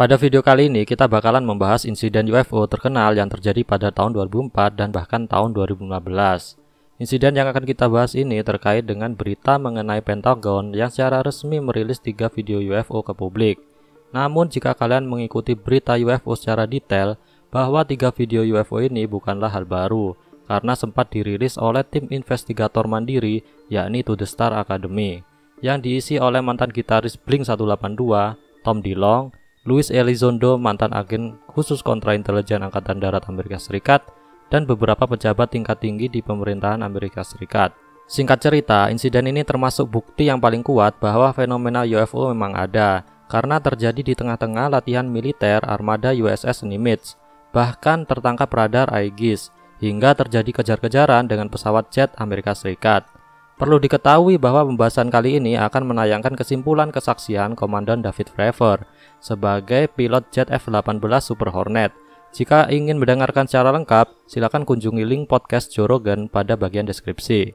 Pada video kali ini kita bakalan membahas insiden UFO terkenal yang terjadi pada tahun 2004 dan bahkan tahun 2015. Insiden yang akan kita bahas ini terkait dengan berita mengenai Pentagon yang secara resmi merilis 3 video UFO ke publik. Namun jika kalian mengikuti berita UFO secara detail, bahwa 3 video UFO ini bukanlah hal baru, karena sempat dirilis oleh tim investigator mandiri yakni To The Star Academy, yang diisi oleh mantan gitaris Blink 182, Tom DeLonge, Luis Elizondo, mantan agen khusus kontraintelijen Angkatan Darat Amerika Serikat, dan beberapa pejabat tingkat tinggi di pemerintahan Amerika Serikat. Singkat cerita, insiden ini termasuk bukti yang paling kuat bahwa fenomena UFO memang ada, karena terjadi di tengah-tengah latihan militer armada USS Nimitz, bahkan tertangkap radar Aegis, hingga terjadi kejar-kejaran dengan pesawat jet Amerika Serikat. Perlu diketahui bahwa pembahasan kali ini akan menayangkan kesimpulan kesaksian Komandan David Fravor sebagai pilot jet F-18 Super Hornet. Jika ingin mendengarkan secara lengkap, silakan kunjungi link podcast Joe Rogan pada bagian deskripsi.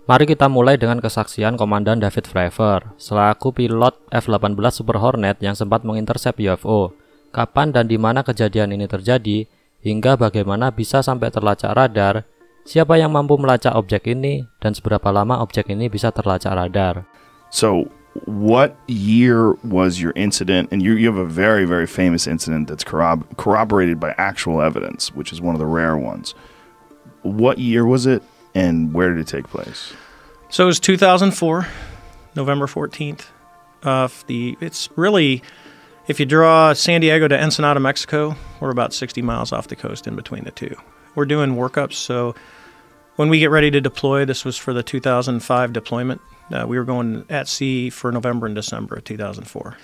Mari kita mulai dengan kesaksian Komandan David Fravor selaku pilot F-18 Super Hornet yang sempat mengintersep UFO. Kapan dan di mana kejadian ini terjadi, hingga bagaimana bisa sampai terlacak radar, siapa yang mampu melacak objek ini, dan seberapa lama objek ini bisa terlacak radar. So, what year was your incident? And you have a very, very famous incident that's corroborated by actual evidence, which is one of the rare ones. What year was it? And where did it take place? So it was 2004, November 14th. It's really, if you draw San Diego to Ensenada, Mexico, we're about 60 miles off the coast in between the two. We're doing workups, so when we get ready to deploy, this was for the 2005 deployment. We were going at sea for November and December of 2004.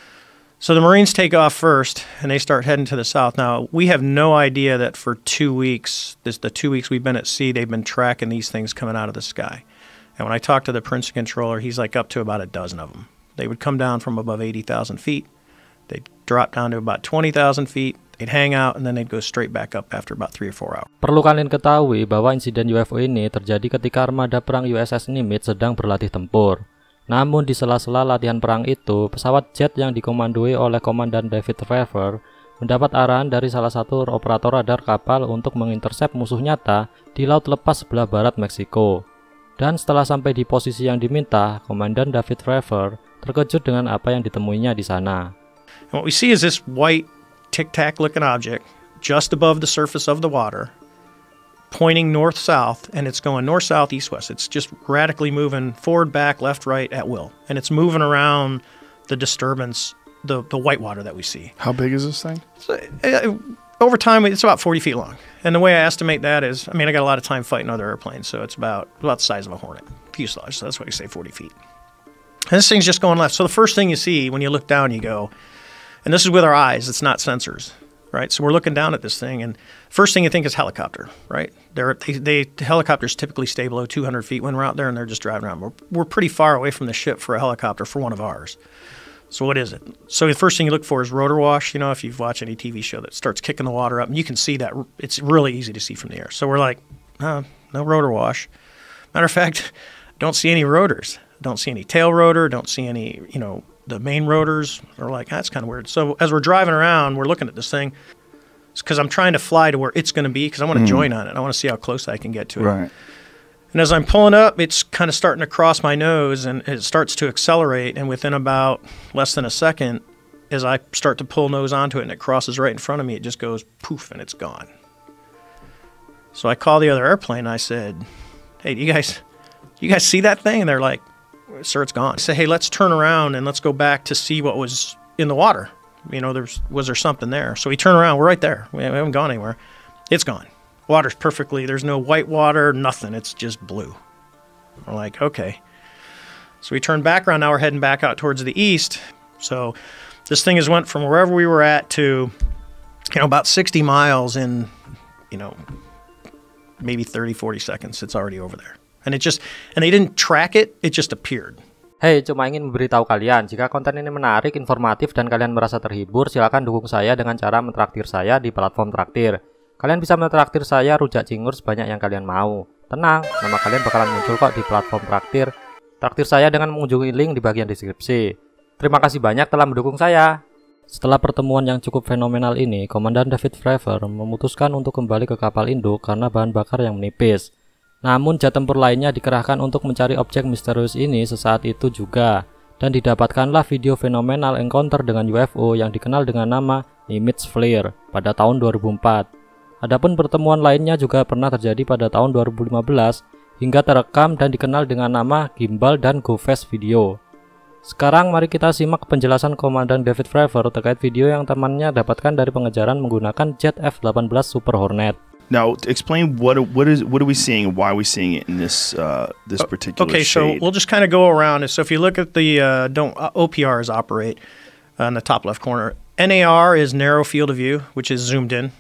So the Marines take off first, and they start heading to the south. Now, we have no idea that for 2 weeks, the 2 weeks we've been at sea, they've been tracking these things coming out of the sky. And when I talked to the Princeton controller, he's like up to about a dozen of them. They would come down from above 80,000 feet. They'd drop down to about 20,000 feet. They'd hang out, and then they'd go straight back up after about 3 or 4 hours. Perlu kalian ketahui bahwa insiden UFO ini terjadi ketika armada perang USS Nimitz sedang berlatih tempur. Namun di sela-sela latihan perang itu, pesawat jet yang dikomandoi oleh Komandan David Fravor mendapat arahan dari salah satu operator radar kapal untuk mengintersep musuh nyata di laut lepas sebelah barat Meksiko. Dan setelah sampai di posisi yang diminta, Komandan David Fravor terkejut dengan apa yang ditemuinya di sana. And what we see is this white tic-tac looking object just above the surface of the water, pointing north-south, and it's going north-south, east-west. It's just radically moving forward, back, left, right at will. And it's moving around the disturbance, the white water that we see. How big is this thing? So, over time, it's about 40 feet long. And the way I estimate that is, I got a lot of time fighting other airplanes, so it's about the size of a Hornet fuselage. So that's why you say 40 feet. And this thing's just going left. So the first thing you see when you look down, you go, and this is with our eyes, it's not sensors. Right, so we're looking down at this thing, and first thing you think is helicopter, right? Helicopters typically stay below 200 feet when we're out there, and they're just driving around. We're pretty far away from the ship for a helicopter for one of ours. So what is it? So the first thing you look for is rotor wash. You know, if you've watched any TV show that starts kicking the water up, and you can see that it's really easy to see from the air. So we're like, no rotor wash. Matter of fact, don't see any rotors. Don't see any tail rotor. Don't see any, the main rotors are like, that's kind of weird. So as we're driving around, we're looking at this thing. It's because I'm trying to fly to where it's going to be because I want to join on it. I want to see how close I can get to it. Right. And as I'm pulling up, it's kind of starting to cross my nose, and it starts to accelerate. And within about less than a second, as I start to pull nose onto it and it crosses right in front of me, it just goes poof and it's gone. So I call the other airplane and I said, hey, do you guys see that thing? And they're like, sir, it's gone. I said, hey, let's turn around and let's go back to see what was in the water. Was there something there? So we turn around, we're right there. We haven't gone anywhere. It's gone. Water's perfectly, there's no white water, nothing. It's just blue. We're like, okay. So we turn back around, now we're heading back out towards the east. So this thing has went from wherever we were at to, about 60 miles in, maybe 30, 40 seconds. It's already over there. And they didn't track it, it just appeared. Hey, cuma ingin memberitahu kalian, jika konten ini menarik, informatif, dan kalian merasa terhibur, silakan dukung saya dengan cara mentraktir saya di platform traktir. Kalian bisa mentraktir saya rujak cingur sebanyak yang kalian mau. Tenang, nama kalian bakalan muncul kok di platform traktir. Traktir saya dengan mengunjungi link di bagian deskripsi. Terima kasih banyak telah mendukung saya. Setelah pertemuan yang cukup fenomenal ini, Komandan David Fravor memutuskan untuk kembali ke kapal induk karena bahan bakar yang menipis. Namun jet tempur lainnya dikerahkan untuk mencari objek misterius ini sesaat itu juga. Dan didapatkanlah video fenomenal encounter dengan UFO yang dikenal dengan nama Nimitz Flare pada tahun 2004. Adapun pertemuan lainnya juga pernah terjadi pada tahun 2015 hingga terekam dan dikenal dengan nama gimbal dan go fast video. Sekarang mari kita simak penjelasan Komandan David Fravor terkait video yang temannya dapatkan dari pengejaran menggunakan jet F-18 Super Hornet. Now, explain what are we seeing and why are we seeing it in this particular okay, shade? So we'll just kind of go around. So if you look at the OPRs operate on the top left corner. NAR is narrow field of view, which is zoomed in.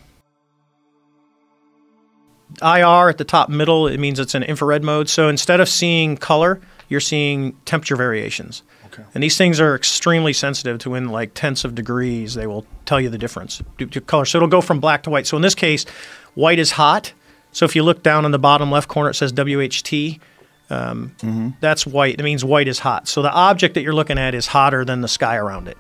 IR at the top middle, it means it's in infrared mode. So instead of seeing color, you're seeing temperature variations. Okay. And these things are extremely sensitive to in like tenths of degrees. They will tell you the difference to color. So it'll go from black to white. So in this case, white is hot. So if you look down in the bottom left corner, it says WHT. That's white. It means white is hot. So the object that you're looking at is hotter than the sky around it.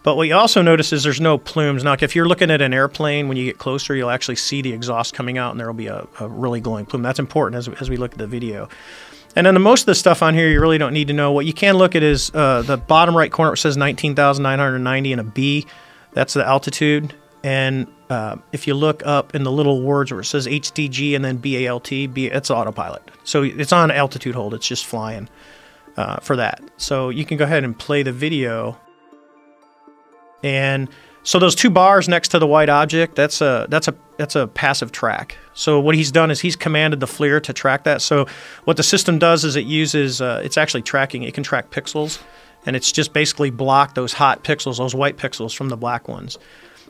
But what you also notice is there's no plumes. Now, if you're looking at an airplane, when you get closer, you'll actually see the exhaust coming out, and there will be a really glowing plume. That's important as we look at the video. And then most of the stuff on here you really don't need to know. What you can look at is the bottom right corner, it says 19,990 and a B. That's the altitude. And if you look up in the little words where it says HDG and then BALT, it's autopilot. So it's on altitude hold. It's just flying for that. So you can go ahead and play the video. And so those two bars next to the white object, that's a passive track. So what he's done is he's commanded the FLIR to track that. So what the system does is it uses, it's actually tracking, it can track pixels, and it's just basically blocked those hot pixels, those white pixels from the black ones.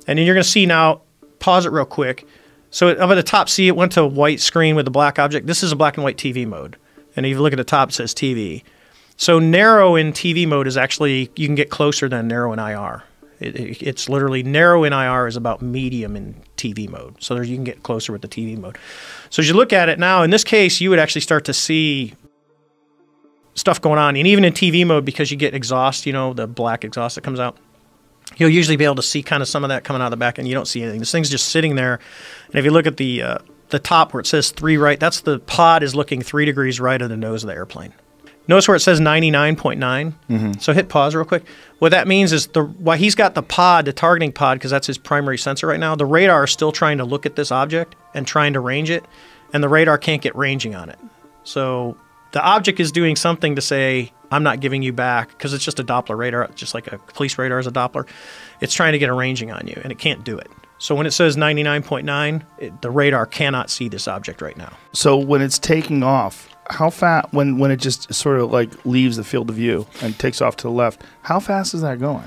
And then you're going to see now, pause it real quick. So up at the top, see it went to a white screen with the black object. This is a black and white TV mode. And if you look at the top, it says TV. So narrow in TV mode is actually, you can get closer than narrow in IR. It's literally narrow in IR is about medium in TV mode. So you can get closer with the TV mode. So as you look at it now, in this case, you would actually start to see stuff going on. And even in TV mode, because you get exhaust, you know, the black exhaust that comes out, you'll usually be able to see kind of some of that coming out of the back, and you don't see anything. This thing's just sitting there. And if you look at the top where it says 3 right, that's the pod is looking 3 degrees right of the nose of the airplane. Notice where it says 99.9. So hit pause real quick. What that means is why he's got the pod, the targeting pod, because that's his primary sensor right now. The radar is still trying to look at this object and trying to range it, and the radar can't get ranging on it. So the object is doing something to say, I'm not giving you back, because it's just a Doppler radar, just like a police radar is a Doppler. It's trying to get a ranging on you, and it can't do it. So when it says 99.9, the radar cannot see this object right now. So when it's taking off, how fast, when it just sort of like leaves the field of view and takes off to the left, how fast is that going?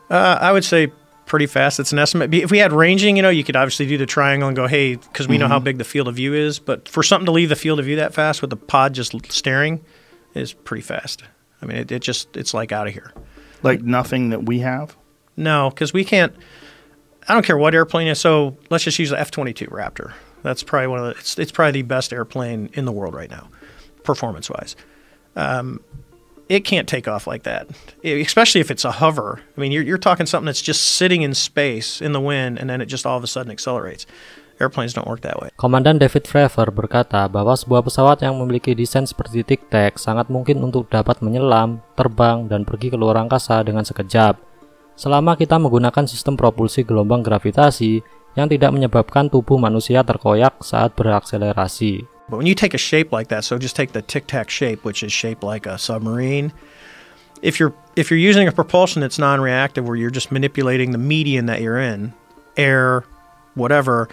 I would say pretty fast. It's an estimate. If we had ranging, you know, you could obviously do the triangle and go, hey, because we know how big the field of view is. But for something to leave the field of view that fast with the pod just staring is pretty fast. I mean, it's like out of here. Like nothing that we have? No, because we can't. I don't care what airplane it is. So let's just use the F-22 Raptor. That's probably it's probably the best airplane in the world right now, performance-wise. It can't take off like that, especially if it's a hover. I mean, you're talking something that's just sitting in space in the wind, and then it just all of a sudden accelerates. Airplanes don't work that way. Komandan David Fravor berkata bahwa sebuah pesawat yang memiliki desain seperti tic-tac sangat mungkin untuk dapat menyelam, terbang, dan pergi ke luar angkasa dengan sekejap. Selama kita menggunakan sistem propulsi gelombang gravitasi yang tidak menyebabkan tubuh manusia terkoyak saat berakselerasi. But when you take a shape like that, so just take the tic-tac shape, which is shaped like a submarine, if you're using a propulsion that's non-reactive, where you're just manipulating the medium that you're in, air, whatever,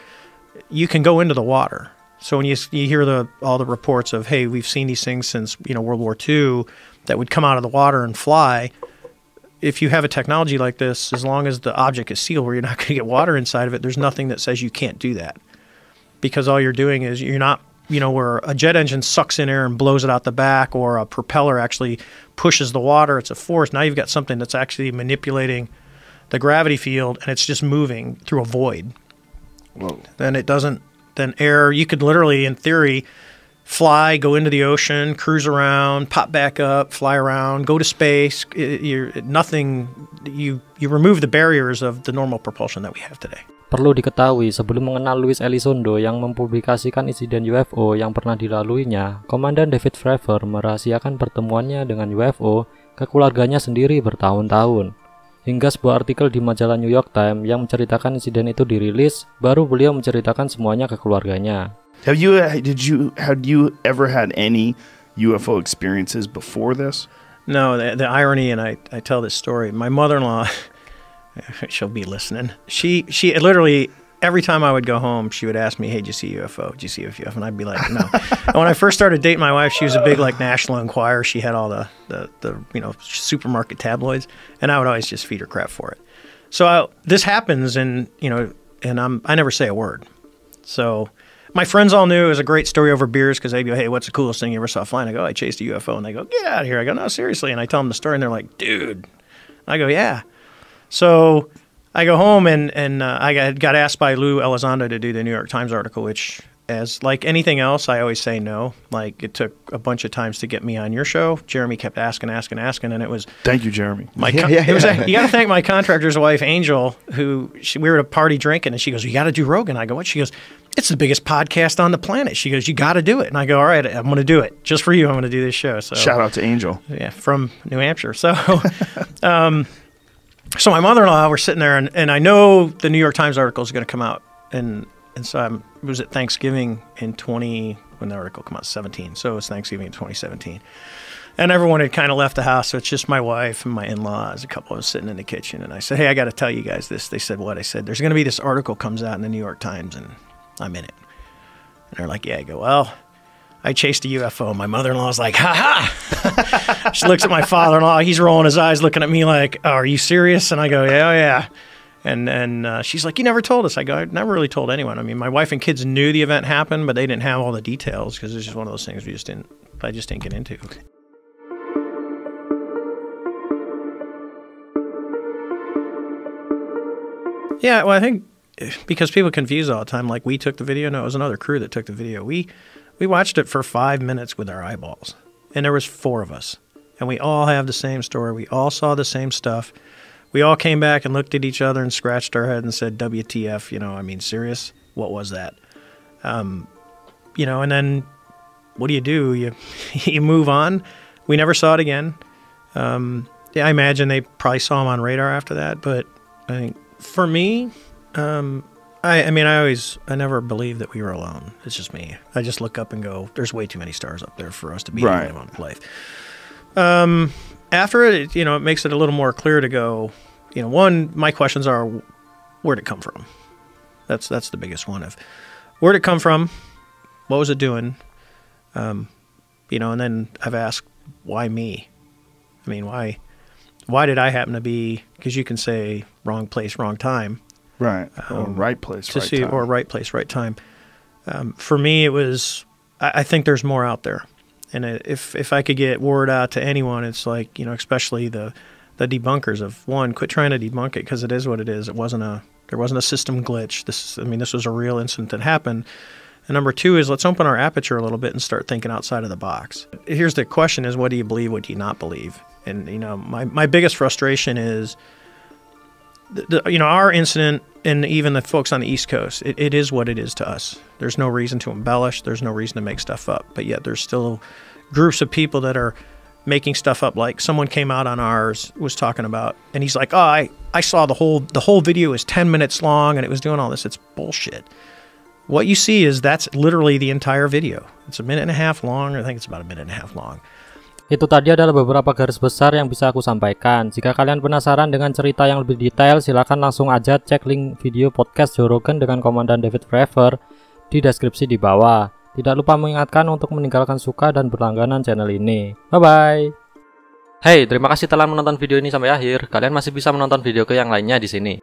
you can go into the water. So when you hear all the reports of, hey, we've seen these things since World War II that would come out of the water and fly. If you have a technology like this, as long as the object is sealed where you're not going to get water inside of it, there's nothing that says you can't do that. Because all you're doing is you're not, where a jet engine sucks in air and blows it out the back, or a propeller actually pushes the water, it's a force. Now you've got something that's actually manipulating the gravity field, and it's just moving through a void. Whoa. Then it doesn't. Then air. You could literally, in theory, fly, go into the ocean, cruise around, pop back up, fly around, go to space. You remove the barriers of the normal propulsion that we have today. Perlu diketahui, sebelum mengenal Louis Elizondo yang mempublikasikan insiden UFO yang pernah dilaluinya, Komandan David Fravor merahasiakan pertemuannya dengan UFO ke keluarganya sendiri bertahun-tahun. Hingga sebuah artikel di majalah New York Times yang menceritakan insiden itu dirilis, baru beliau menceritakan semuanya ke keluarganya. Had you ever had any UFO experiences before this? No, the irony, and I tell this story. My mother-in-law, she'll be listening. She literally, every time I would go home, she would ask me, "Hey, did you see a UFO? Did you see a UFO?" And I'd be like, "No." And when I first started dating my wife, she was a big National Enquirer. She had all the supermarket tabloids, and I would always just feed her crap for it. So this happens, and I never say a word. So my friends all knew it was a great story over beers because they'd go, "Hey, what's the coolest thing you ever saw flying?" I go, "I chased a UFO." And they go, "Get out of here." I go, "No, seriously." And I tell them the story, and they're like, "Dude." I go, "Yeah." So I go home, and I got asked by Lou Elizondo to do the New York Times article, which, as like anything else, I always say no. Like, it took a bunch of times to get me on your show. Jeremy kept asking, and it was... Thank you, Jeremy. You got to thank my contractor's wife, Angel, who we were at a party drinking, and she goes, "You got to do Rogan." I go, "What?" She goes, "It's the biggest podcast on the planet." She goes, "You got to do it." And I go, "All right, I'm going to do it. Just for you, I'm going to do this show." So shout out to Angel. Yeah, from New Hampshire. So... So my mother-in-law, we're sitting there, and I know the New York Times article is going to come out, and so it was at Thanksgiving in when the article came out, 17. So it was Thanksgiving in 2017, and everyone had kind of left the house, so it's just my wife and my in-laws. A couple of us sitting in the kitchen, and I said, "Hey, I got to tell you guys this." They said, "What?" I said, "There's going to be this article comes out in the New York Times, and I'm in it." And they're like, "Yeah." I go, "Well, I chased a UFO." My mother-in-law's like, "Ha ha!" She looks at my father-in-law. He's rolling his eyes, looking at me like, "Oh, are you serious?" And I go, "Yeah, yeah." And she's like, "You never told us." I go, "I never really told anyone. I mean, my wife and kids knew the event happened, but they didn't have all the details because it's just one of those things I just didn't get into." Yeah, well, I think because people confuse all the time, like we took the video. No, it was another crew that took the video. We watched it for 5 minutes with our eyeballs, and there was 4 of us, and we all have the same story. We all saw the same stuff. We all came back and looked at each other and scratched our head and said, "WTF, I mean, serious? What was that?" And then what do? You move on. We never saw it again. I imagine they probably saw him on radar after that, but I think for me, I never believed that we were alone. It's just me. I just look up and go, there's way too many stars up there for us to be alone on life. After it, it makes it a little more clear to go, one, my questions are, where'd it come from? That's the biggest one. Where'd it come from? What was it doing? And then I've asked, why me? I mean, why did I happen to be, because you can say wrong place, wrong time. Right. Or right place, right time. Or right place, right time. For me, it was, I think there's more out there. And if I could get word out to anyone, it's like, especially the debunkers of, one, quit trying to debunk it because it is what it is. There wasn't a system glitch. This was a real incident that happened. And number 2 is let's open our aperture a little bit and start thinking outside of the box. Here's the question is, what do you believe? What do you not believe? And, my biggest frustration is, our incident, and even the folks on the East Coast, it is what it is to us. There's no reason to embellish. There's no reason to make stuff up. But yet there's still groups of people that are making stuff up. Like someone came out on ours, was talking about, and he's like, "Oh, I saw the whole video is 10 minutes long and it was doing all this." It's bullshit. What you see is that's literally the entire video. It's 1.5 minutes long. I think it's about 1.5 minutes long. Itu tadi adalah beberapa garis besar yang bisa aku sampaikan. Jika kalian penasaran dengan cerita yang lebih detail, silakan langsung aja cek link video podcast Joe Rogan dengan Komandan David Fravor di deskripsi di bawah. Tidak lupa mengingatkan untuk meninggalkan suka dan berlangganan channel ini. Bye-bye! Hey, terima kasih telah menonton video ini sampai akhir. Kalian masih bisa menonton video ke yang lainnya di sini.